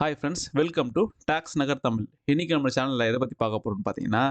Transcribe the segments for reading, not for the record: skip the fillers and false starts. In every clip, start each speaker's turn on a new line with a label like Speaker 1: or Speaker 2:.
Speaker 1: Hi friends, welcome to tax Nagar Tamil. இன்னைக்கு நம்ம சேனலில் எதை பற்றி பார்க்க போகிறோம்னு பார்த்தீங்கன்னா,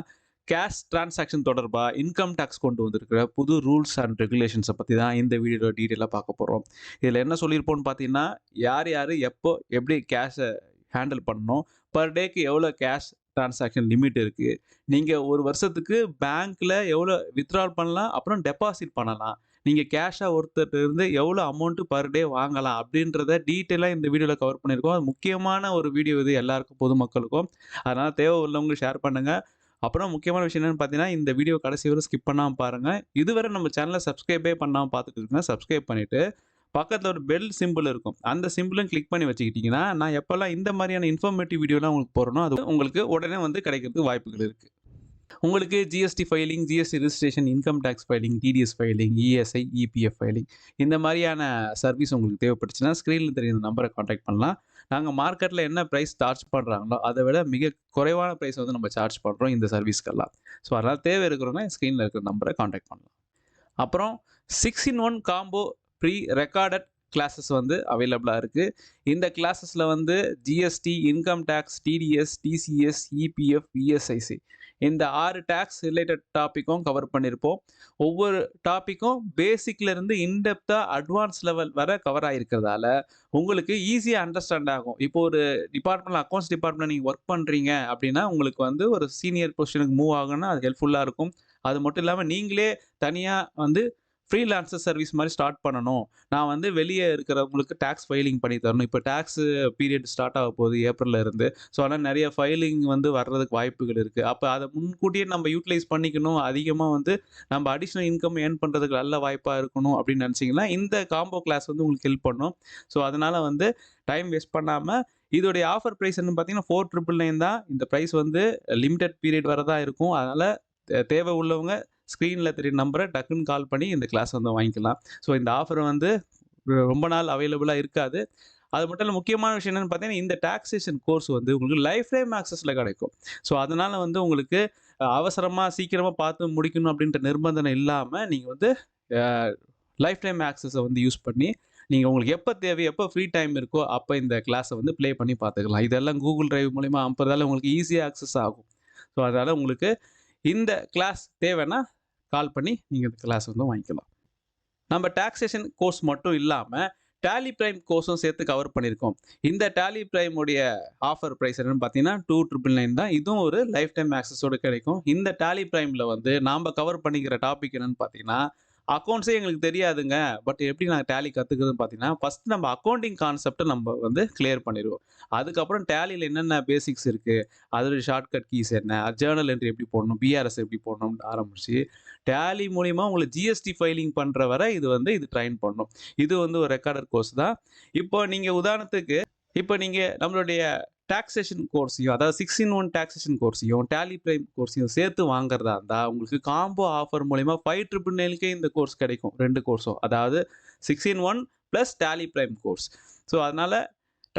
Speaker 1: கேஷ் டிரான்சாக்ஷன் தொடர்பாக இன்கம் டேக்ஸ் கொண்டு வந்திருக்கிற புது ரூல்ஸ் அண்ட் ரெகுலேஷன்ஸை பற்றி தான் இந்த வீடியோவில் டீட்டெயிலாக பார்க்க போகிறோம். இதில் என்ன சொல்லியிருப்போம்னு பார்த்தீங்கன்னா, யார் யார் எப்போ எப்படி கேஷை ஹேண்டில் பண்ணணும், பர் டேக்கு எவ்வளோ கேஷ் டிரான்சாக்ஷன் லிமிட் இருக்குது, நீங்கள் ஒரு வருஷத்துக்கு பேங்க்கில் எவ்வளோ வித்ட்ரால் பண்ணலாம், அப்புறம் டெபாசிட் பண்ணலாம், நீங்கள் கேஷாக ஒருத்தர்ட்ட இருந்து எவ்வளோ அமௌண்ட்டு பர் டே வாங்கலாம் அப்படின்றத டீட்டெயிலாக இந்த வீடியோவில் கவர் பண்ணியிருக்கோம். அது முக்கியமான ஒரு வீடியோ இது எல்லாருக்கும் பொதுமக்களுக்கும். அதனால் தேவை உள்ளவங்களுக்கு ஷேர் பண்ணுங்கள். அப்புறம் முக்கியமான விஷயம் என்னென்னு பார்த்தீங்கன்னா, இந்த வீடியோ கடைசி வரை ஸ்கிப் பண்ணாமல் பாருங்கள். இதுவரை நம்ம சேனலை சப்ஸ்கிரைபே பண்ணாமல் பார்த்துட்டு இருக்கீங்க, சப்ஸ்கிரைப் பண்ணிவிட்டு பக்கத்தில் ஒரு பெல் சிம்பிள் இருக்கும், அந்த சிம்பிளும் கிளிக் பண்ணி வச்சுக்கிட்டிங்கன்னா, நான் எப்போல்லாம் இந்த மாதிரியான இன்ஃபர்மேட்டிவ் வீடியோலாம் உங்களுக்கு போடுறனோ அது உங்களுக்கு உடனே வந்து கிடைக்கிறதுக்கு வாய்ப்புகள் இருக்குது. உங்களுக்கு GST filing, GST registration, income tax filing, TDS filing, ESI, EPF filing இந்த மாதிரியான சர்வீஸ் உங்களுக்கு தேவைப்பட்டுச்சுன்னா ஸ்க்ரீனில் தெரியுற நம்பரை காண்டாக்ட் பண்ணலாம். நாங்கள் மார்க்கெட்டில் என்ன ப்ரைஸ் சார்ஜ் பண்ணுறாங்களோ அதை விட மிக குறைவான ப்ரைஸ் வந்து நம்ம சார்ஜ் பண்ணுறோம் இந்த சர்வீஸ்க்கெல்லாம். ஸோ அதனால் தேவை இருக்கிறவங்க ஸ்க்ரீனில் இருக்கிற நம்பரை காண்டாக்ட் பண்ணலாம். அப்புறம் 6-in-1 combo pre recorded classes வந்து அவைலபிளாக இருக்குது. இந்த கிளாஸஸில் வந்து GST, income tax, TDS, TCS, EPF, ESIC இந்த 6 டேக்ஸ் ரிலேட்டட் டாப்பிக்கும் கவர் பண்ணியிருப்போம். ஒவ்வொரு டாப்பிக்கும் பேசிக்லேருந்து இன்டெப்த்தாக அட்வான்ஸ் லெவல் வரை கவர் ஆகிருக்கிறதால உங்களுக்கு ஈஸியாக அண்டர்ஸ்டாண்ட் ஆகும். இப்போ ஒரு டிபார்ட்மெண்ட், அக்கௌண்ட்ஸ் டிபார்ட்மெண்ட் நீங்கள் ஒர்க் பண்ணுறீங்க அப்படின்னா உங்களுக்கு வந்து ஒரு சீனியர் பொசிஷனுக்கு மூவ் ஆகணும்னா அது ஹெல்ப்ஃபுல்லாக இருக்கும். அது மட்டும் இல்லாமல் நீங்களே தனியாக வந்து ஃப்ரீலான்சர் சர்வீஸ் மாதிரி ஸ்டார்ட் பண்ணணும், நான் வந்து வெளியே இருக்கிறவங்களுக்கு டேக்ஸ் ஃபைலிங் பண்ணி தரணும். இப்போ டேக்ஸ் பீரியட் ஸ்டார்ட் ஆக போகுது ஏப்ரலில் இருந்து. ஸோ அதனால் நிறைய ஃபைலிங் வந்து வர்றதுக்கு வாய்ப்புகள் இருக்குது. அப்போ அதை முன்கூட்டியே நம்ம யூட்டிலைஸ் பண்ணிக்கணும், அதிகமாக வந்து நம்ம அடிஷ்னல் இன்கம் ஏர்ன் பண்ணுறதுக்கு நல்ல வாய்ப்பாக இருக்கணும் அப்படின்னு நினச்சிங்கன்னா இந்த காம்போ கிளாஸ் வந்து உங்களுக்கு ஹெல்ப் பண்ணும். ஸோ அதனால் வந்து டைம் வேஸ்ட் பண்ணாமல் இதோடைய ஆஃபர் ப்ரைஸ் என்னன்னு பார்த்தீங்கன்னா 4,999 தான். இந்த ப்ரைஸ் வந்து லிமிடெட் பீரியட் வரை தான் இருக்கும். அதனால் தேவை உள்ளவங்க ஸ்க்ரீனில் தெரியுற நம்பரை டக்குன்னு கால் பண்ணி இந்த கிளாஸ் வந்து வாங்கிக்கலாம். ஸோ இந்த ஆஃபர் வந்து ரொம்ப நாள் அவைலபிளாக இருக்காது. அது மட்டும் இல்லை, முக்கியமான விஷயம் என்னென்னு பார்த்தீங்கன்னா இந்த டாக்ஸேஷன் கோர்ஸ் வந்து உங்களுக்கு லைஃப் டைம் ஆக்சஸில் கிடைக்கும். ஸோ அதனால் வந்து உங்களுக்கு அவசரமாக சீக்கிரமாக பார்த்து முடிக்கணும் அப்படின்ற நிர்பந்தம் இல்லாமல் நீங்கள் வந்து லைஃப் டைம் ஆக்சஸை வந்து யூஸ் பண்ணி நீங்கள் உங்களுக்கு எப்போ தேவை, எப்போ ஃப்ரீ டைம் இருக்கோ அப்போ இந்த கிளாஸை வந்து ப்ளே பண்ணி பார்த்துக்கலாம். இதெல்லாம் கூகுள் டிரைவ் மூலிமா அனுப்புறதால உங்களுக்கு ஈஸியாக ஆக்சஸ் ஆகும். ஸோ அதனால் உங்களுக்கு இந்த கிளாஸ் தேவைன்னா கால் பண்ணி நீங்கள் இந்த கிளாஸ் வந்து வாங்கிக்கலாம். நம்ம டாக்ஸேஷன் கோர்ஸ் மட்டும் இல்லாமல் டேலி பிரைம் கோர்ஸும் சேர்த்து கவர் பண்ணியிருக்கோம். இந்த டேலி பிரைம் உடைய ஆஃபர் ப்ரைஸ் என்னன்னு பார்த்தீங்கன்னா 2,999 தான். இதுவும் ஒரு லைஃப் டைம் ஆக்சஸோடு கிடைக்கும். இந்த டேலி பிரைமில் வந்து நாம் கவர் பண்ணிக்கிற டாபிக் என்னன்னு பார்த்தீங்கன்னா, அக்கௌண்ட்ஸே எங்களுக்கு தெரியாதுங்க, பட் எப்படி நாங்கள் டேலி கற்றுக்குறதுன்னு பார்த்தீங்கன்னா ஃபஸ்ட்டு நம்ம அக்கௌண்டிங் கான்செப்டை நம்ம வந்து கிளியர் பண்ணிடுவோம். அதுக்கப்புறம் டேலியில் என்னென்ன பேசிக்ஸ் இருக்குது, அதோடைய ஷார்ட்கட் கீஸ் என்ன, ஜேர்னல் என்ட்ரி எப்படி போடணும், பிஆர்எஸ் எப்படி போடணும்னு ஆரம்பிச்சு டேலி மூலிமா உங்களுக்கு ஜிஎஸ்டி ஃபைலிங் பண்ணுற வரை இது ட்ரைன் பண்ணணும். இது வந்து ஒரு ரெக்கார்டர் கோர்ஸ் தான். இப்போ நீங்கள் உதாரணத்துக்கு நீங்கள் நம்மளுடைய டாக்ஸேஷன் கோர்ஸையும், அதாவது 6-in-1 டாக்ஸேஷன் கோர்ஸையும் டேலி பிரைம் கோர்ஸையும் சேர்த்து வாங்குறதா இருந்தால் உங்களுக்கு காம்போ ஆஃபர் மூலிமா 5,999க்கே இந்த கோர்ஸ் கிடைக்கும். 2 கோர்ஸும், அதாவது 6-in-1 plus Tally Prime course. So அதனால்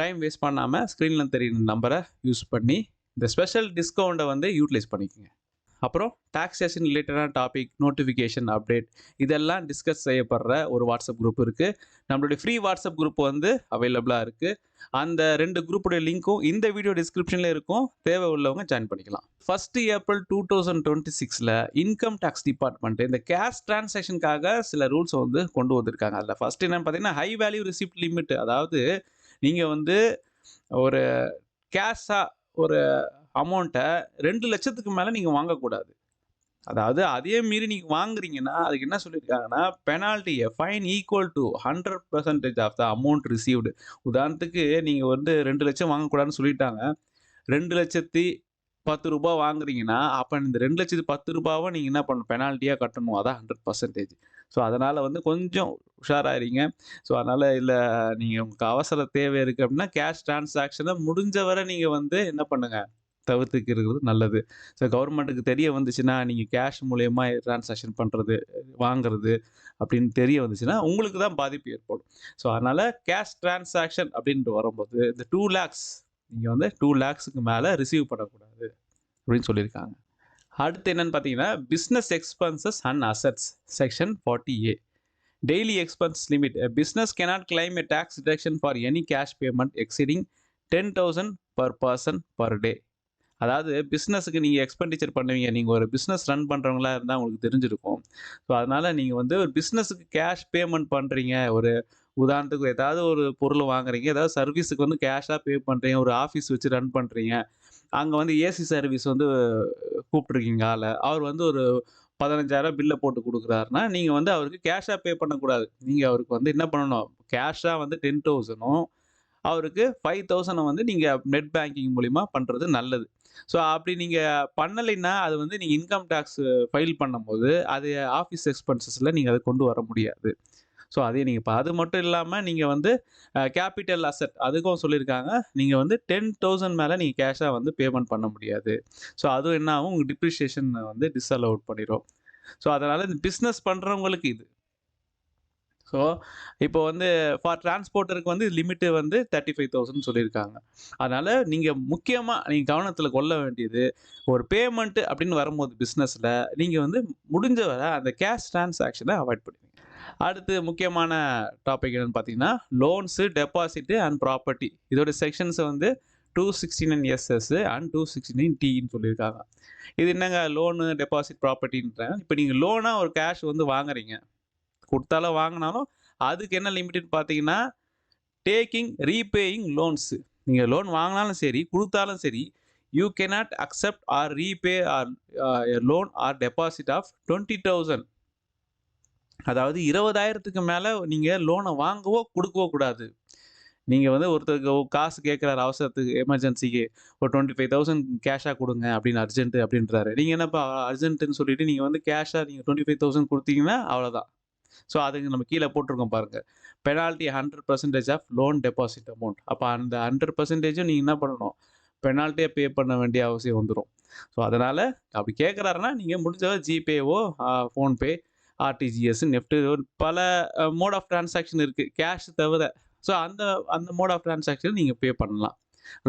Speaker 1: டைம் வேஸ்ட் பண்ணாமல் ஸ்க்ரீனில் தெரியுற நம்பரை யூஸ் பண்ணி இந்த ஸ்பெஷல் டிஸ்கவுண்ட்டை வந்து யூட்டிலைஸ் பண்ணிக்கோங்க. அப்புறம் டாக்ஸேஷன் ரிலேட்டடான டாபிக், நோட்டிஃபிகேஷன், அப்டேட் இதெல்லாம் டிஸ்கஸ் செய்யப்படுற ஒரு வாட்ஸ்அப் குரூப் இருக்குது. நம்மளுடைய ஃப்ரீ வாட்ஸ்அப் குரூப் வந்து அவைலபிளாக இருக்குது. அந்த 2 குரூப்புடைய லிங்க்கும் இந்த வீடியோ டிஸ்கிரிப்ஷனில் இருக்கும். தேவை உள்ளவங்க ஜாயின் பண்ணிக்கலாம். 1 ஏப்ரல் 2026 இன்கம் டேக்ஸ் டிபார்ட்மெண்ட் இந்த கேஷ் டிரான்சாக்ஷனுக்காக சில ரூல்ஸ் வந்து கொண்டு வந்திருக்காங்க. அதில் ஃபஸ்ட்டு என்னென்னு பார்த்தீங்கன்னா ஹை வேல்யூ ரிசிப்ட் லிமிட். அதாவது நீங்கள் வந்து ஒரு கேஷாக ஒரு அமௌண்ட்டை 2 லட்சத்துக்கு மேலே நீங்கள் வாங்கக்கூடாது. அதாவது அதே மீறி நீங்கள் வாங்குறீங்கன்னா அதுக்கு என்ன சொல்லியிருக்காங்கன்னா, penalty fine equal to 100% of the amount received. உதாரணத்துக்கு நீங்கள் வந்து 2 லட்சம் வாங்கக்கூடாதுன்னு சொல்லிட்டாங்க. ரூ. 2,10,000 வாங்குறீங்கன்னா அப்போ இந்த ரூ. 2,10,000 நீங்கள் என்ன பண்ணணும், பெனால்ட்டியாக கட்டணும். அதான் 100%. ஸோ அதனால் வந்து கொஞ்சம் உஷாராயிருங்க. ஸோ அதனால் இல்லை, நீங்கள் உங்களுக்கு அவசர தேவை இருக்குது அப்படின்னா கேஷ் டிரான்சாக்ஷனை முடிஞ்ச வரை நீங்கள் வந்து என்ன பண்ணுங்கள், தவிர்த்துக்கிறது நல்லது. ஸோ கவர்மெண்ட்டுக்கு தெரிய வந்துச்சுன்னா நீங்கள் கேஷ் மூலயமா டிரான்சாக்ஷன் பண்ணுறது, வாங்குறது அப்படின்னு தெரிய வந்துச்சுன்னா உங்களுக்கு தான் பாதிப்பு ஏற்படும். ஸோ அதனால் கேஷ் டிரான்சாக்ஷன் அப்படின்ட்டு வரும்போது இந்த 2 lakhs நீங்கள் வந்து 2 lakhsக்கு மேலே ரிசீவ் பண்ணக்கூடாது அப்படின்னு சொல்லியிருக்காங்க. அடுத்து என்னென்னு பார்த்தீங்கன்னா business expenses and assets section 40A. Daily expense limit. A business cannot claim a tax deduction for any cash payment exceeding 10,000 per person per day. அதாவது பிசினஸ்க்கு நீங்க எக்ஸ்பெண்டிச்சர் பண்ணுவீங்க. நீங்க ஒரு பிசினஸ் ரன் பண்றவங்களா இருந்தா உங்களுக்கு தெரிஞ்சிருக்கும். ஸோ, அதனால நீங்க வந்து ஒரு பிசினஸ்க்கு கேஷ் பேமெண்ட் பண்றீங்க. ஒரு உதாரணத்துக்கு ஏதாவது ஒரு பொருள் வாங்குறீங்க. ஏதாவது சர்வீஸுக்கு வந்து கேஷா பே பண்றீங்க. ஒரு ஆஃபீஸ் வச்சு ரன் பண்றீங்க. அங்க வந்து ஏசி சர்வீஸ் வந்து கூப்பிட்டுருக்கீங்க ஆள. அவர் வந்து ஒரு 15,000 பில்ல போட்டு குடுக்குறாருன்னா, நீங்க வந்து அவருக்கு கேஷா பே பண்ணக்கூடாது. நீங்க அவருக்கு வந்து என்ன பண்ணணும்? கேஷா வந்து 10,000ம் அவருக்கு 5,000 வந்து நீங்க நெட் பேங்கிங் மூலியமா பண்றது நல்லது. ஸோ அப்படி நீங்க பண்ணலைன்னா, அது வந்து நீங்க இன்கம் டாக்ஸ் ஃபைல் பண்ணும்போது, அது ஆஃபீஸ் எக்ஸ்பென்சஸ்ல நீங்க அத கொண்டு வர முடியாது. ஸோ அதையும் நீங்க அது மட்டும் இல்லாம நீங்க வந்து கேப்பிட்டல் அசெட் அதுக்கும் சொல்லியிருக்காங்க. நீங்க வந்து 10,000 மேல நீங்க கேஷா வந்து பேமெண்ட் பண்ண முடியாது. ஸோ அதுவும் என்ன ஆகும்? உங்க டிப்ரிசியேஷன் வந்து டிஸ்அலோவ்ட் பண்ணிரும். ஸோ அதனால இந்த பிசினஸ் பண்றவங்களுக்கு இது. ஸோ, இப்போ வந்து ஃபார் டிரான்ஸ்போர்ட்டருக்கு வந்து லிமிட் வந்து 35,000 சொல்லியிருக்காங்க. அதனால நீங்க முக்கியமா நீங்க கவனத்தில கொள்ள வேண்டியது, ஒரு பேமெண்ட் அப்படின்னு வரும்போது பிசினஸ்ல, நீங்க வந்து முடிஞ்ச வரை அந்த கேஷ் டிரான்சாக்ஷன அவாய்ட் பண்ணுங்க. அடுத்து முக்கியமான டாபிக் என்னன்னு பார்த்தீங்கன்னா, லோன்ஸு, டெபாசிட் அண்ட் ப்ராப்பர்ட்டி. இதோட செக்ஷன்ஸ் வந்து 269 எஸ்எஸ் அண்ட் 269 டின்னு சொல்லியிருக்காங்க. இது என்னங்க லோனு, டெபாசிட், ப்ராப்பர்ட்டின்றேன். இப்ப நீங்க லோனா ஒரு கேஷ் வந்து வாங்குறீங்க. குடுத்தாலும் வாங்குனாலும், அதுக்கு என்ன லிமிட்ன்னு பார்த்தீங்கன்னா, ரீபேயிங் லோன்ஸ். நீங்க லோன் வாங்குனாலும் சரி, குடுத்தாலும் சரி, you cannot accept or repay or a loan or deposit of 20,000. அதாவது 20,000க்கு மேல நீங்க லோன வாங்கவோ, குடுக்கவோ கூடாது. நீங்க வந்து ஒருத்தருக்கு காசு கேட்கிறாரு அவசரத்துக்கு, எமர்ஜென்சிக்கு ஒரு 25,000 கேஷா குடுங்க அப்படின்னு அர்ஜென்ட் அப்படின்றாரு. நீங்க என்னப்பா அர்ஜென்ட்ன்னு சொல்லிட்டு நீங்க வந்து கேஷா நீங்க 25,000 குடுத்தீங்கன்னா அவ்வளோதான். ஸோ அதுக்கு நம்ம கீழ போட்டிருக்கோம் பாருங்க. Penalty 100% of loan deposit amount. அப்ப அந்த 100%ம் நீங்க என்ன பண்ணணும்? பெனால்ட்டியா பே பண்ண வேண்டிய அவசியம் வந்துரும். ஸோ அதனால அப்படி கேட்கறாருன்னா, நீங்க முடிஞ்ச அளவு ஜிபேவோ, ஃபோன்பே, ஆர்டிஜிஎஸ், நெஃப்ட் பல மோட் ஆஃப் டிரான்சாக்ஷன் இருக்கு. கேஷ் தவிர. ஸோ அந்த அந்த மோட் ஆஃப் டிரான்சாக்ஷன் நீங்க பே பண்ணலாம்.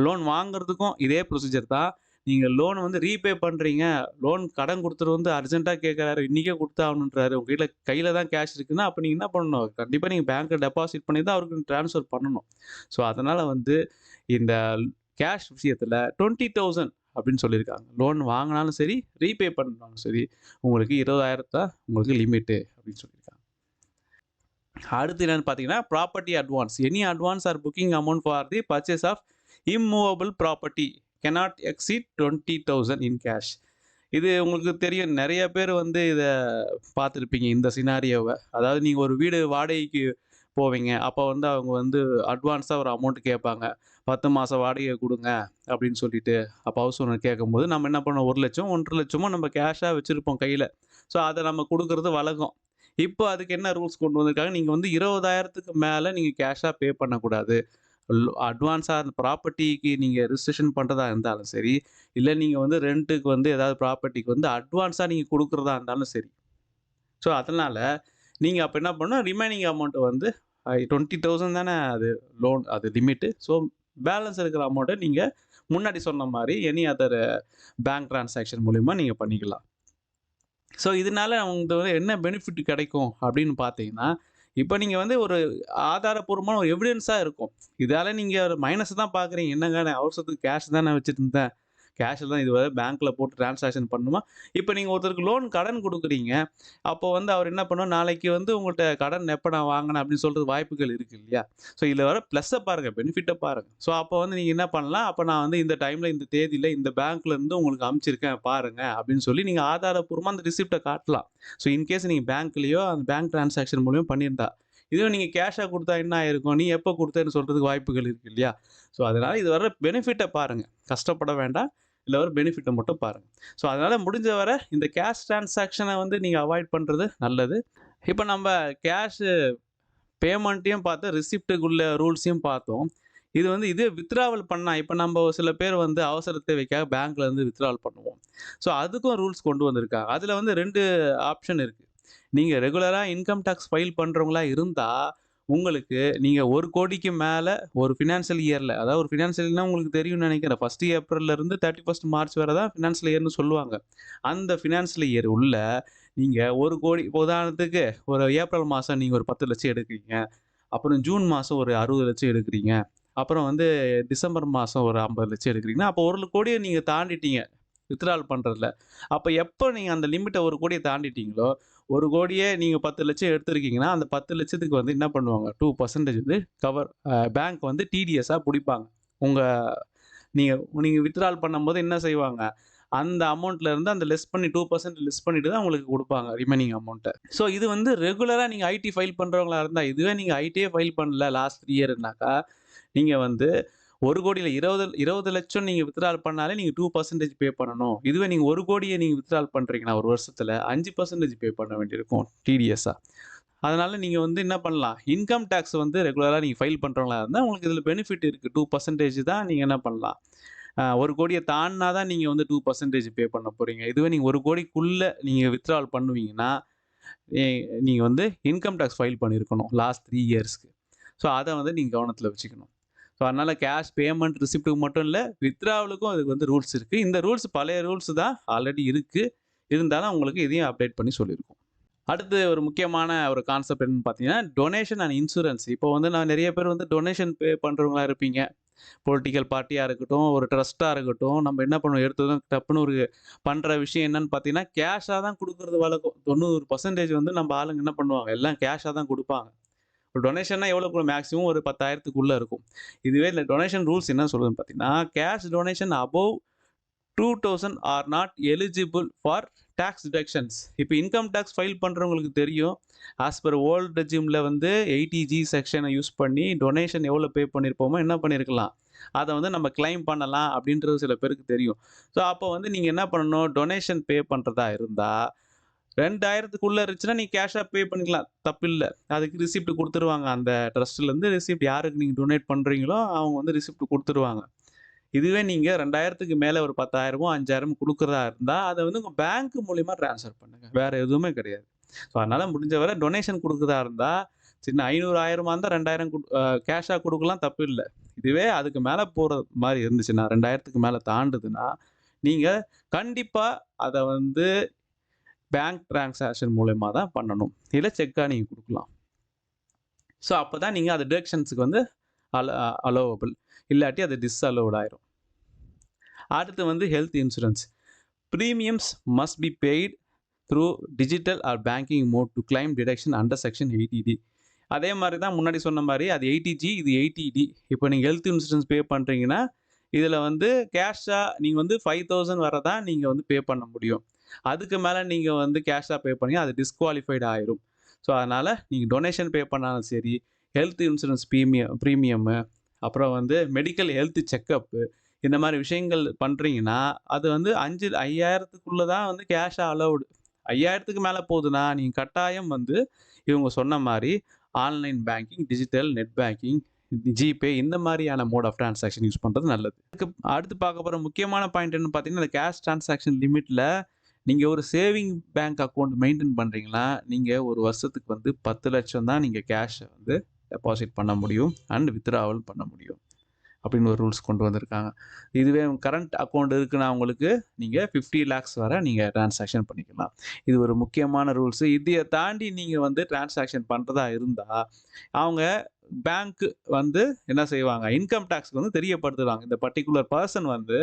Speaker 1: லோன் வாங்குறதுக்கும் இதே ப்ரொசீஜர் தான். நீங்க லோன் வந்து ரீபே பண்றீங்க. லோன் கடன் குடுத்தவர் வந்து அர்ஜென்ட்டா கேட்கறாரு. இன்னைக்கே குடுத்தாகணுன்றாரு. உங்க கையில தான் கேஷ் இருக்குன்னா, அப்ப நீங்க என்ன பண்ணணும்? கண்டிப்பா நீங்க பேங்க்ல டெபாசிட் பண்ணி தான் அவருக்கு ட்ரான்ஸ்ஃபர் பண்ணணும். ஸோ அதனால வந்து இந்த கேஷ் விஷயத்துல 20,000 அப்படின்னு சொல்லியிருக்காங்க. லோன் வாங்குனாலும் சரி, ரீபே பண்ணாலும் சரி, உங்களுக்கு 20,000 தான் உங்களுக்கு லிமிட்டு அப்படின்னு சொல்லியிருக்காங்க. அடுத்து என்னன்னு பார்த்தீங்கன்னா, property advance. Any advance or booking amount for the purchase of immovable property cannot exceed 20,000 in cash. இது உங்களுக்கு தெரியும். நெறைய பேர் வந்து இத பார்த்துருப்பீங்க இந்த சினாரியோவ. அதாவது நீங்க ஒரு வீடு வாடகைக்கு போவீங்க. அப்ப வந்து அவங்க வந்து அட்வான்ஸா ஒரு அமௌண்ட் கேட்பாங்க. 10 மாசம் வாடகைய குடுங்க அப்படின்னு சொல்லிட்டு. அப்ப ஹவுஸ் ஓனர் கேட்கும்போது நம்ம என்ன பண்ணுவோம் 1,00,000 1,50,000 நம்ம கேஷா வச்சிருப்போம் கையில. ஸோ அத நம்ம குடுக்குறது வழக்கம். இப்போ அதுக்கு என்ன ரூல்ஸ் கொண்டு வந்திருக்காங்க, நீங்க வந்து 20,000க்கு மேல நீங்க கேஷா பே பண்ணக்கூடாது. அட்வான்ஸா அந்த ப்ராப்பர்ட்டிக்கு நீங்க ரிஜிஸ்ட்ரேஷன் பண்றதா இருந்தாலும் சரி, இல்ல நீங்க வந்து ரென்ட்டுக்கு வந்து ஏதாவது ப்ராப்பர்ட்டிக்கு வந்து அட்வான்ஸா நீங்க குடுக்குறதா இருந்தாலும் சரி. ஸோ அதனால நீங்க அப்ப என்ன பண்ணணும், ரிமைனிங் அமௌண்ட் வந்து 20,000 தானே அது லோன் அது லிமிட்டு. ஸோ பேலன்ஸ் இருக்கிற அமௌண்ட்ட நீங்க முன்னாடி சொன்ன மாரி எனி அதர் பேங்க் டிரான்சாக்ஷன் மூலியமா நீங்க பண்ணிக்கலாம். ஸோ இதனால உங்களுக்கு வந்து என்ன பெனிஃபிட் கிடைக்கும் அப்படின்னு பார்த்தீங்கன்னா, இப்ப நீங்க வந்து ஒரு ஆதாரப்பூர்வமான ஒரு எவிடன்ஸா இருக்கும். இதால நீங்க ஒரு மைனஸ் தான் பார்க்குறீங்க. என்னங்க நான் அவசரத்துக்கு கேஷ் தான் நான் வச்சுட்டுருந்தேன். கேஷ் தான் இதுவரை பேங்க்ல போட்டு டிரான்சாக்ஷன் பண்ணணுமா? இப்ப நீங்க ஒருத்தருக்கு லோன் கடன் குடுக்குறீங்க. அப்போ வந்து அவர் என்ன பண்ணுவார், நாளைக்கு வந்து உங்கள்ட்ட கடன் எப்ப நான் வாங்கினேன் அப்படின்னு சொல்றது வாய்ப்புகள் இருக்கு இல்லையா? ஸோ இதுல வர ப்ளஸ்ஸ பாருங்க, பெனிஃபிட்ட பாருங்க. ஸோ அப்போ வந்து நீங்க என்ன பண்ணலாம், அப்ப நான் வந்து இந்த டைம்ல, இந்த தேதியில இந்த பேங்க்ல இருந்து உங்களுக்கு அனுப்பிச்சிருக்கேன் பாருங்க அப்படின்னு சொல்லி நீங்க ஆதாரப்பூர்வமா அந்த ரிசிப்ட்ட காட்டலாம். ஸோ இன்கேஸ் நீங்க பேங்க்லயோ, அந்த பேங்க் டிரான்சாக்ஷன் மூலியமா பண்ணியிருந்தா. இதுவே நீங்க கேஷா குடுத்தா என்ன ஆயிருக்கும்? நீ எப்ப குடுத்தேன்னு சொல்றதுக்கு வாய்ப்புகள் இருக்கு இல்லையா? ஸோ அதனால இது வர பெனிஃபிட்ட பாருங்க. கஷ்டப்பட வேண்டாம். இதுல வர பெனிஃபிட்ட மட்டும் பாருங்க. ஸோ அதனால முடிஞ்ச வர இந்த கேஷ் டிரான்சாக்ஷன வந்து நீங்க அவாய்ட் பண்றது நல்லது. இப்ப நம்ப கேஷ் பேமெண்ட்டையும் பார்த்தோம், ரிசிப்ட்டுக்குள்ள ரூல்ஸையும் பார்த்தோம். இது வந்து இதே வித்ட்ராவல் பண்ணா, இப்ப நம்ப சில பேர் வந்து அவசர தேவைக்காக பேங்க்ல இருந்து வித்ட்ராவல் பண்ணுவோம். ஸோ அதுக்கும் ரூல்ஸ் கொண்டு வந்திருக்காங்க. அதுல வந்து 2 ஆப்ஷன் இருக்கு. நீங்க ரெகுலரா இன்கம் டாக்ஸ் ஃபைல் பண்றவங்களா இருந்தா, உங்களுக்கு நீங்க 1,00,00,000க்கு மேல ஒரு ஃபினான்ஷியல் இயர்ல, அதாவது ஒரு ஃபினான்ஷியல் இயர்னா உங்களுக்கு தெரியும்னு நெனைக்கிறேன். 1 ஏப்ரல்ல இருந்து 31 மார்ச் வரை தான் ஃபினான்ஷியல் இயர்ன்னு சொல்லுவாங்க. அந்த ஃபினான்ஷியல் இயர் உள்ள நீங்க 1,00,00,000 இப்போ உதாரணத்துக்கு ஒரு ஏப்ரல் மாசம் நீங்க ஒரு 10,00,000 எடுக்கிறீங்க. அப்புறம் ஜூன் மாசம் ஒரு 60,00,000 எடுக்கிறீங்க. அப்புறம் வந்து டிசம்பர் மாதம் ஒரு 50 லட்சம் எடுக்கிறீங்கன்னா, அப்போ 1 கோடியை நீங்கள் தாண்டிட்டீங்க வித்ட்ரால் பண்ணுறதுல. அப்போ எப்போ நீங்கள் அந்த லிமிட்டை 1 கோடியை தாண்டிட்டீங்களோ, 1 கோடியே நீங்கள் 10 லட்சம் எடுத்திருக்கீங்கன்னா, அந்த 10 லட்சத்துக்கு வந்து என்ன பண்ணுவாங்க, 2% வந்து பேங்க் வந்து டிடிஎஸ்ஸா புடிப்பாங்க. உங்க நீங்க நீங்க வித்ட்ரால் பண்ணும்போது என்ன செய்வாங்க, அந்த அமௌண்ட்ல இருந்து அந்த லெஸ் பண்ணி 2% லெஸ் பண்ணிட்டு தான் உங்களுக்கு குடுப்பாங்க ரிமைனிங் அமௌண்ட்ட. ஸோ இது வந்து ரெகுலரா நீங்க ஐடி ஃபைல் பண்றவங்களா இருந்தா, இதுவே நீங்க ஐடியே ஃபைல் பண்ணல லாஸ்ட் 3 இயர்னாக்கா, நீங்க வந்து 1,00,00,000 இல்ல 20,00,000 நீங்க வித்ட்ரால் பண்ணாலே நீங்க 2% பே பண்ணணும். இதுவே நீங்க 1,00,00,000 நீங்க வித்ட்ரால் பண்றீங்கன்னா, ஒரு வருஷத்துல 5% பே பண்ண வேண்டியிருக்கும் டிடிஎஸ்ஸா. அதனால நீங்க வந்து என்ன பண்ணலாம், இன்கம் டாக்ஸ் வந்து ரெகுலரா நீங்க ஃபைல் பண்றவங்களா இருந்தா, உங்களுக்கு இதுல பெனிஃபிட் இருக்கு. 2% தான் நீங்க என்ன பண்ணலாம். 1,00,00,000 தாண்டுனா தான் நீங்க வந்து 2% பே பண்ண போறீங்க. இதுவே நீங்க 1,00,00,000க்குள்ள நீங்க வித்ட்ரால் பண்ணுவீங்கன்னா, எ நீங்க வந்து இன்கம் டாக்ஸ் ஃபைல் பண்ணியிருக்கணும் லாஸ்ட் 3 இயர்ஸ்க்கு. ஸோ அத வந்து நீங்க கவனத்துல வச்சுக்கணும். ஸோ அதனால கேஷ் பேமெண்ட் ரிசிப்ட்க்கு மட்டும் இல்ல, வித்ட்ராவலுக்கும் அதுக்கு வந்து ரூல்ஸ் இருக்கு. இந்த ரூல்ஸ் பழைய ரூல்ஸ் தான் ஆல்ரெடி இருக்கு. இருந்தாலும் உங்களுக்கு இதையும் அப்டேட் பண்ணி சொல்லியிருக்கோம். அடுத்து ஒரு முக்கியமான ஒரு கான்செப்ட் என்னன்னு பார்த்தீங்கன்னா, டொனேஷன் அண்ட் இன்சூரன்ஸ். இப்போ வந்து நான் நெறைய பேர் வந்து டொனேஷன் பே பண்றவங்களா இருப்பீங்க. பொலிட்டிக்கல் பார்ட்டியா இருக்கட்டும், ஒரு ட்ரஸ்ட்டா இருக்கட்டும், நம்ம என்ன பண்ணுவோம், எடுத்ததும் டப்புன்னு ஒரு பண்ற விஷயம் என்னன்னு பார்த்தீங்கன்னா, கேஷா தான் குடுக்குறது வழக்கம். 90% வந்து நம்ம ஆளுங்க என்ன பண்ணுவாங்க, எல்லாம் கேஷா தான் குடுப்பாங்க. ஒரு டொனேஷன்னா எவ்வளோக்கு மேக்ஸிமம் ஒரு 10,000த்துக்குள்ள இருக்கும். இதுவே இந்த டொனேஷன் ரூல்ஸ் என்ன சொல்லுதுன்னு பார்த்தீங்கன்னா, cash donation above 2000 are not eligible for tax deductions. இப்போ இன்கம் டாக்ஸ் ஃபைல் பண்றவங்களுக்கு தெரியும். ஆஸ் பெர் ஓல்ட் ரெஜிம்ல வந்து 80G செக்ஷனை யூஸ் பண்ணி டொனேஷன் எவ்வளோ பே பண்ணியிருப்போமோ என்ன பண்ணியிருக்கலாம். அத வந்து நம்ம கிளைம் பண்ணலாம் அப்படின்றது சில பேருக்கு தெரியும். ஸோ அப்போ வந்து நீங்க என்ன பண்ணணும், டொனேஷன் பே பண்றதா இருந்தா 2,000த்துக்குள்ள இருந்துச்சுன்னா நீங்க கேஷா பே பண்ணிக்கலாம். தப்பில்ல. அதுக்கு ரிசிப்ட் குடுத்துருவாங்க. அந்த ட்ரஸ்ட்லேருந்து ரிசிப்ட் யாருக்கு நீங்க டொனேட் பண்றீங்களோ அவங்க வந்து ரிசிப்ட் குடுத்துருவாங்க. இதுவே நீங்க 2,000த்துக்கு மேல ஒரு 10,000மோ, 5,000 குடுக்குறதா இருந்தா, அத வந்து உங்க பேங்க் மூலியமா ட்ரான்ஸ்ஃபர் பண்ணுங்க. வேற எதுவுமே கிடையாது. ஸோ அதனால முடிஞ்ச வரை டொனேஷன் குடுக்குறதா இருந்தா, சின்ன 500, 1000 இருந்தா 2,000 கேஷா குடுக்கலாம் தப்பில்ல. இதுவே அதுக்கு மேல போற மாரி இருந்துச்சுன்னா, 2,000த்துக்கு மேல தாண்டுதுன்னா, நீங்க கண்டிப்பா அத வந்து பேங்க் டிரான்சாக்ஷன் மூலியமா தான் பண்ணணும். இல்ல செக்கா நீங்க குடுக்கலாம். ஸோ அப்பதான் நீங்க அது டிடக்ஷன்ஸ்க்கு வந்து அலோவபிள். இல்லாட்டி அது டிஸ்அலோவ்ட் ஆயிரும். அடுத்து வந்து health insurance. Premiums must be paid through digital or banking mode to claim deduction under section 80D. அதே மாரி தான் முன்னாடி சொன்ன மாரி அது 80G, இது 80D. இப்போ நீங்க ஹெல்த் இன்சூரன்ஸ் பே பண்றீங்கன்னா, இதுல வந்து கேஷா நீங்க வந்து 5,000 வர தான் நீங்க வந்து பே பண்ண முடியும். அதுக்கு மேல நீங்க வந்து கேஷா பே பண்ணீங்கன்னா, அது டிஸ்குவாலிஃபைட் ஆயிரும். ஸோ அதனால நீங்க டொனேஷன் பே பண்ணாலும் சரி, ஹெல்த் இன்சூரன்ஸ் பிரீமியமு, அப்புறம் வந்து மெடிக்கல் ஹெல்த் செக்கப் இந்த மாரி விஷயங்கள் பண்றீங்கன்னா, அது வந்து 5,000த்துக்குள்ள தான் வந்து கேஷா அலோவ்டு. 5,000த்துக்கு மேல போதுன்னா, நீங்க கட்டாயம் வந்து இவங்க சொன்ன மாரி online banking, digital, net banking, GPay இந்த மாரியான மோட் ஆஃப் டிரான்சாக்ஷன் யூஸ் பண்றது நல்லது. அடுத்து பார்க்க போற முக்கியமான பாயிண்ட் என்னன்னு பார்த்தீங்கன்னா, இந்த கேஷ் டிரான்சாக்ஷன் லிமிட்ல நீங்க ஒரு சேவிங் பேங்க் அக்கவுண்ட் மெயின்டெயின் பண்றீங்கன்னா, நீங்க ஒரு வருஷத்துக்கு வந்து 10,00,000 தான் நீங்க கேஷ வந்து டெபாசிட் பண்ண முடியும் அண்ட் வித்ட்ராவல் பண்ண முடியும். அப்படின்னு ஒரு ரூல்ஸ் கொண்டு வந்திருக்காங்க. இதுவே கரண்ட் அக்கவுண்ட் இருக்குன்னா உங்களுக்கு நீங்க 50 லேக்ஸ் வரை நீங்க டிரான்சாக்ஷன் பண்ணிக்கலாம். இது ஒரு முக்கியமான ரூல்ஸ். இதைய தாண்டி நீங்க வந்து டிரான்சாக்ஷன் பண்றதா இருந்தா, அவங்க பேங்க் வந்து என்ன செய்வாங்க, இன்கம் டாக்ஸ்க்கு வந்து தெரியப்படுத்துவாங்க. இந்த பர்ட்டிகுலர் பெர்சன் வந்து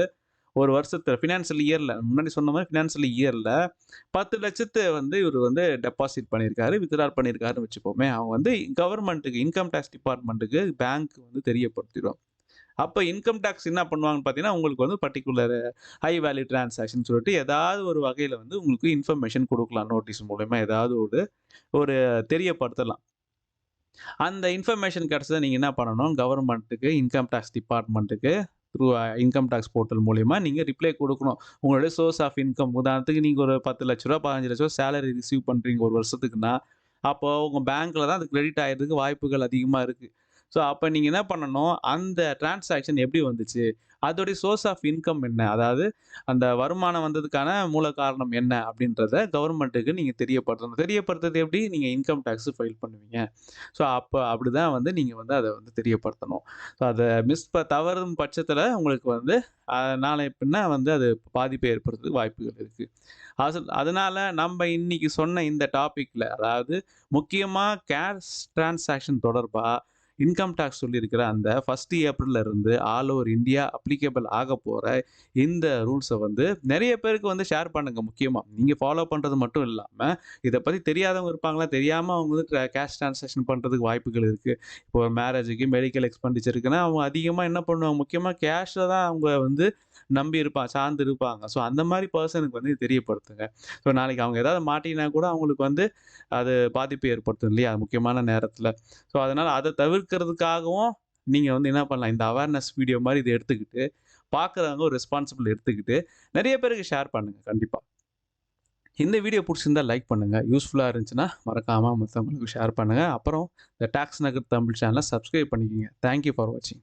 Speaker 1: ஒரு வருஷத்துல ஃபினான்ஷியல் இயர்ல முன்னாடி சொன்ன மாரி ஃபினான்ஷியல் இயர்ல 10,00,000 வந்து இவரு வந்து டெபாசிட் பண்ணியிருக்காரு, வித்ட்ரால் பண்ணியிருக்காருன்னு வச்சுப்போமே. அவங்க வந்து கவர்ன்மென்ட்க்கு இன்கம் டாக்ஸ் டிபார்ட்மென்ட்க்கு பேங்க் வந்து தெரியப்படுத்திரும். அப்ப இன்கம் டாக்ஸ் என்ன பண்ணுவாங்கன்னு பார்த்தீங்கன்னா, உங்களுக்கு வந்து பர்ட்டிகுலர் ஹை வேல்யூ டிரான்சாக்ஷன் சொல்லிட்டு ஏதாவது ஒரு வகையில வந்து உங்களுக்கு இன்ஃபர்மேஷன் குடுக்கலாம். நோட்டீஸ் மூலியமா ஏதாவது ஒரு ஒரு தெரியப்படுத்தலாம். அந்த இன்ஃபர்மேஷன் கிடைச்சத நீங்க என்ன பண்ணணும், கவர்ன்மென்ட்க்கு, இன்கம் டாக்ஸ் டிபார்ட்மென்ட்க்கு த்ரூ இன்கம் டாக்ஸ் போர்ட்டல் மூலியமா நீங்க ரிப்ளை குடுக்கணும். உங்களுடைய சோர்ஸ் ஆஃப் இன்கம் உதாரணத்துக்கு நீங்க ஒரு ரூ. 10,00,000 ரூ. 15,00,000 சேலரி ரிசீவ் பண்றீங்க ஒரு வருஷத்துக்குன்னா, அப்போ உங்க பேங்க்ல தான் அது கிரெடிட் ஆயிறதுக்கு வாய்ப்புகள் அதிகமா இருக்கு. ஸோ அப்ப நீங்க என்ன பண்ணணும், அந்த டிரான்சாக்ஷன் எப்படி வந்துச்சு? அதோடைய சோர்ஸ் ஆஃப் இன்கம் என்ன? அதாவது அந்த வருமானம் வந்ததுக்கான மூல காரணம் என்ன? அப்படின்றத கவர்ன்மென்ட்க்கு நீங்க தெரியப்படுத்தணும். தெரியப்படுத்துறது எப்படி? நீங்க இன்கம் டாக்ஸ் ஃபைல் பண்ணுவீங்க. ஸோ அப்ப அப்படிதான் வந்து நீங்க வந்து அத வந்து தெரியப்படுத்தணும். ஸோ அத தவறும் பட்சத்துல உங்களுக்கு வந்து நாளை பின்ன வந்து அது பாதிப்பை ஏற்படுறதுக்கு வாய்ப்புகள் இருக்கு. அதனால நம்ம இன்னைக்கு சொன்ன இந்த டாபிக்ல அதாவது முக்கியமா கேஷ் டிரான்சாக்ஷன் தொடர்பா இன்கம் டேக்ஸ் சொல்லியிருக்கிற அந்த 1 ஏப்ரல்ல இருந்து ஆல் ஓவர் இந்தியா அப்ளிகபிள் ஆகப்போற இந்த ரூல்ஸ வந்து நெறைய பேருக்கு வந்து ஷேர் பண்ணுங்க முக்கியமா. நீங்க ஃபாலோ பண்றது மட்டும் இல்லாம, இத பத்தி தெரியாதவங்க இருப்பாங்களா, தெரியாம அவங்க வந்து கேஷ் டிரான்சாக்ஷன் பண்றதுக்கு வாய்ப்புகள் இருக்கு. இப்போ ஒரு மேரேஜுக்கு, மெடிக்கல் எக்ஸ்பெண்டிச்சருக்குன்னா அவங்க அதிகமா என்ன பண்ணுவாங்க, முக்கியமா கேஷ தான் அவங்க வந்து நம்பி சார்ந்து இருப்பாங்க. ஸோ அந்த மாரி பெர்சனுக்கு வந்து தெரியப்படுத்துங்க. ஸோ நாளைக்கு அவங்க ஏதாவது மாட்டினா கூட அவங்களுக்கு வந்து அது பாதிப்பு ஏற்படுத்தும் இல்லையா? முக்கியமான நேரத்தில. ஸோ அதனால அத தவிர்க்கிறதுக்காகவும் நீங்க வந்து என்ன பண்ணலாம், இந்த அவேர்னஸ் வீடியோ மாரி இத எடுத்துக்கிட்டு, பார்க்குறவங்க ஒரு ரெஸ்பான்சிபிள் எடுத்துக்கிட்டு, நெறைய பேருக்கு ஷேர் பண்ணுங்க கண்டிப்பா. இந்த வீடியோ புடிச்சிருந்தா லைக் பண்ணுங்க. யூஸ்ஃபுல்லா இருந்துச்சுன்னா மறக்காம மத்தவங்களுக்கு ஷேர் பண்ணுங்க. அப்புறம் இந்த டாக்ஸ் நகர் தமிழ் சேனல சப்ஸ்கிரைப் பண்ணிக்கங்க. தேங்க் யூ ஃபார் வாட்சிங்.